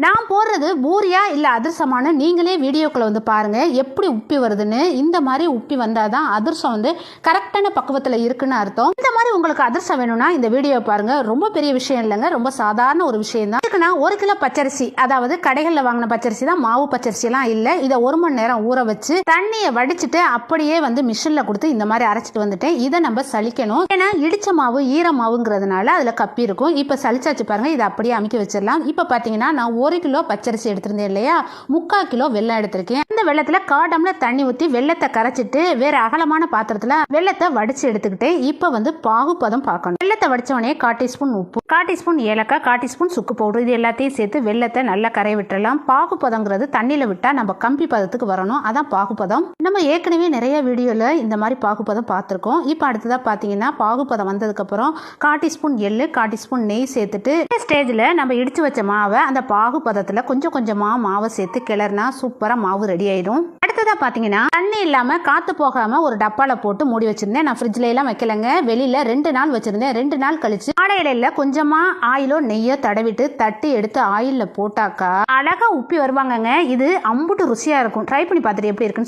நான் போடுறது பூரியா இல்லை அதிரசமான நீங்களே வீடியோக்குள்ள வந்து பாருங்க எப்படி உப்பி வருதுன்னு. இந்த மாதிரி உப்பி வந்தாதான் அதிரசம் வந்து கரெக்டான பக்குவத்தில் இருக்குன்னு அர்த்தம். இந்த மாதிரி உங்களுக்கு அதிரசம் வேணும்னா இந்த வீடியோ பாருங்க. ரொம்ப பெரிய விஷயம் இல்லைங்க, ரொம்ப சாதாரண ஒரு விஷயம் தான். இதுக்கு நான் 1 கிலோ பச்சரிசி, அதாவது கடைகளில் வாங்கின பச்சரிசி தான், மாவு பச்சரிசி எல்லாம் இல்லை. இதை 1 மணி நேரம் ஊற வச்சு தண்ணியை வடிச்சிட்டு அப்படியே வந்து மிஷினில் கொடுத்து இந்த மாதிரி அரைச்சிட்டு வந்துட்டேன். இதை நம்ம சலிக்கணும். ஏன்னா இடிச்ச மாவு ஈர மாவுங்கிறதுனால அதில் கப்பி இருக்கும். இப்போ சலிச்சாச்சு பாருங்க. இதை அப்படியே அமைக்க வச்சிடலாம். இப்போ பார்த்தீங்கன்னா நான் 1 கிலோ பச்சரிசி எடுத்திருந்தேன் இல்லையா, 3/4 கிலோ வெல்லம் எடுத்திருக்கேன். இந்த வெள்ளத்துல 1/4 டம்ளர் தண்ணி ஊற்றி வெள்ளத்தை கரைச்சிட்டு வேற அகலமான பாத்திரத்துல வெள்ளத்தை வடிச்சு எடுத்துக்கிட்டு இப்போ வந்து பாகுபதம் பார்க்கணும். வெள்ளத்தை வடிச்சவனே 1/4 டீஸ்பூன் உப்பு, 1/4 டீஸ்பூன் ஏலக்காய், 1/4 டீஸ்பூன் சுக்கு பவுடர், இது எல்லாத்தையும் சேர்த்து வெள்ளத்தை நல்லா கரைய விட்டுறலாம். பாகுபதங்கிறது தண்ணியில விட்டா நம்ம கம்பி பதத்துக்கு வரணும், அதான் பாகுபதம். நம்ம ஏற்கனவே நிறைய வீடியோல இந்த மாதிரி பாகுபதம் பார்த்திருக்கோம். இப்போ அடுத்ததா பாத்தீங்கன்னா பாகுபதம் வந்ததுக்கு அப்புறம் 1/4 டீஸ்பூன் எள்ளு, 1/4 டீஸ்பூன் நெய் சேர்த்துட்டு ஸ்டேஜ்ல நம்ம இடிச்சு வச்ச மாவை அந்த பாகுபதத்துல கொஞ்சம் கொஞ்சமா மாவை சேர்த்து கிளறினா சூப்பரா மாவு ரெடி ஆயிடும். அடுத்ததா பாத்தீங்கன்னா தண்ணி இல்லாம காத்து போகாம ஒரு டப்பால போட்டு மூடி வச்சிருந்தேன். நான் ஃப்ரிட்ஜ்ல எல்லாம் வைக்கலங்க, வெளியில 2 நாள் வச்சிருந்தேன். 2 நாள் கழிச்சு ஆடையில கொஞ்சமா ஆயிலோ நெய்யோ தடவிட்டு தட்டி எடுத்து ஆயில்ல போட்டாக்கா அழகா உப்பி வருவாங்கங்க. இது அம்புட்டு ருசியா இருக்கும். ட்ரை பண்ணி பார்த்துட்டு எப்படி இருக்குன்னு